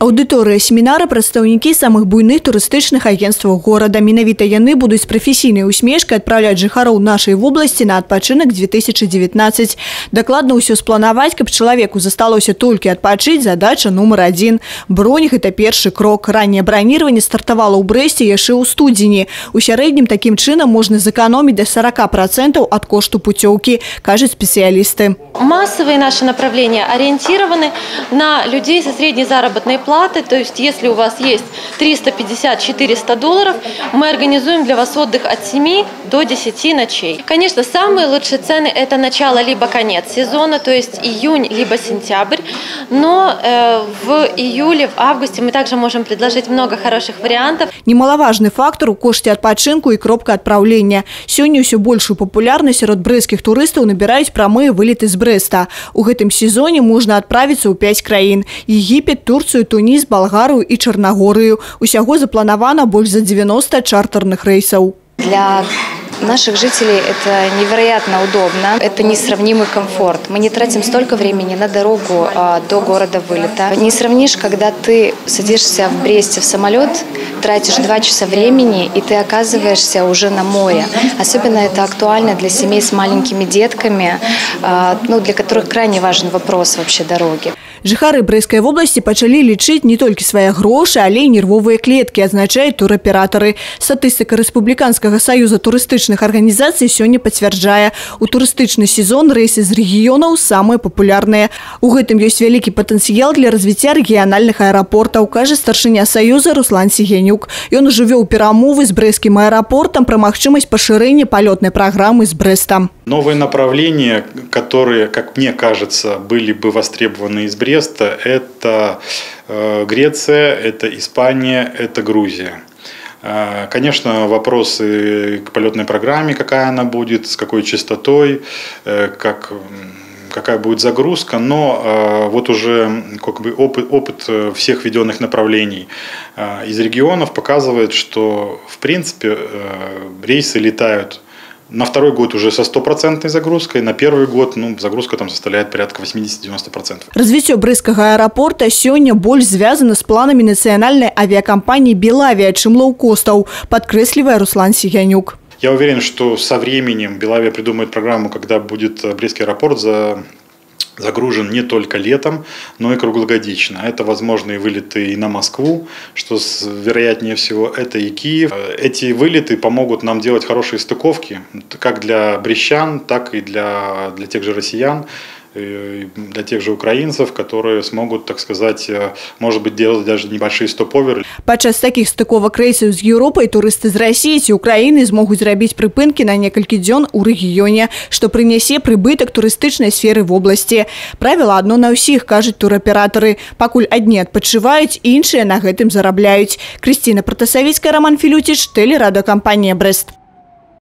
Аўдыторыя семінара прадстаўнікі самых буйных турыстычных агентстваў горада. Менавіта яны будуць з прафесійнай усмешкай адпраўляць жыхароў нашай вобласці на адпачынак 2019. Дакладна ўсё спланаваць, каб чалавеку засталося толькі адпачыць, задача нумар 1. Бронь – гэта першы крок. Ранняе браніраванне стартавала ў Брэсце яшчэ ў студзені. У сярэднім такім чынам можна зэканоміць до 40% ад кошту путёўкі, кажуць спецыялісты. Массовые наши направления ориентированы на людей со средней заработной платы. То есть, если у вас есть 350-400 долларов, мы организуем для вас отдых от 7 до 10 ночей. Конечно, самые лучшие цены – это начало либо конец сезона, то есть июнь либо сентябрь. Но в июле, в августе мы также можем предложить много хороших вариантов. Немаловажный фактор у кошце адпачынку и кропка адпраўлення. Сёння ўсё большую папулярнасць сярод брэсцкіх турыстаў набіраюць прамыя вылеты з Брэста. У гэтым сезоне можна адправіцца ў 5 краін – Егіпет, Турцыю, Туніс, Балгарию и Черногорию. Усяго запланавана больш за 90 чартерных рейсов. Для наших жителей это невероятно удобно. Это несравнимый комфорт. Мы не тратим столько времени на дорогу до города вылета. Не сравнишь, когда ты садишься в Бресте в самолет, тратишь 2 часа времени, и ты оказываешься уже на море. Особенно это актуально для семей с маленькими детками, для которых крайне важен вопрос вообще дороги. Жыхары Брэсцкай вобласці пачалі лічыць не толькі свае грошы, але і нервовыя клеткі, адзначаюць тураператоры. Статыстыка Рэспубліканскага саюза турыстычных арганізацый сёння пацвярджае. У турыстычны сезон рэйсы з рэгіёнаў самыя папулярныя. У гэтым ёсць вялікі патэнцыял для развіцця рэгіянальных аэрапортаў, кажа старшыня саюза Руслан Сігенюк. Ён ужо вёў перамовы з брэсцкім аэрапортам пра магчымасць пашырэння палётнай праграмы з Брэста. Новые направления, которые, как мне кажется, были бы востребованы из Бреста, это Греция, это Испания, это Грузия. Конечно, вопросы к полетной программе, какая она будет, с какой частотой, какая будет загрузка, но вот уже опыт всех введенных направлений из регионов показывает, что в принципе рейсы летают на второй год уже со 100% загрузкой, на первый год загрузка там составляет порядка 80-90%. Развіццё брэсцкага аэрапорта сёння больш звязана з планамі нацыянальнай авиакомпании «Белавия», чым лоукостаў, падкрэслівае Руслан Сігенюк. Я уверен, что со временем «Белавия» придумает программу, когда будет Брестский аэропорт загружен не только летом, но и круглогодично. Это возможные вылеты и на Москву, что вероятнее всего это и Киев. Эти вылеты помогут нам делать хорошие стыковки, как для брестчан, так и для тех же россиян, для тех же украинцев, которые смогут, так сказать, может быть, делать даже небольшие стоп-оверы. Падчас таких стыковак рэйсаў з Еўропай турысты з Расіі ці Украіны змогуць зрабіць прыпынкі на некалькі дзён у рэгіёне, што прынясе прыбытак турыстычнай сферы вобласці. Правіла адно на ўсіх, кажуць тураператоры. Пакуль адні адпачываюць, іншыя на гэтым зарабляюць. Крысціна Пратасавіцкая, Роман Філюціч, тэлерадыёкампанія «Брэст».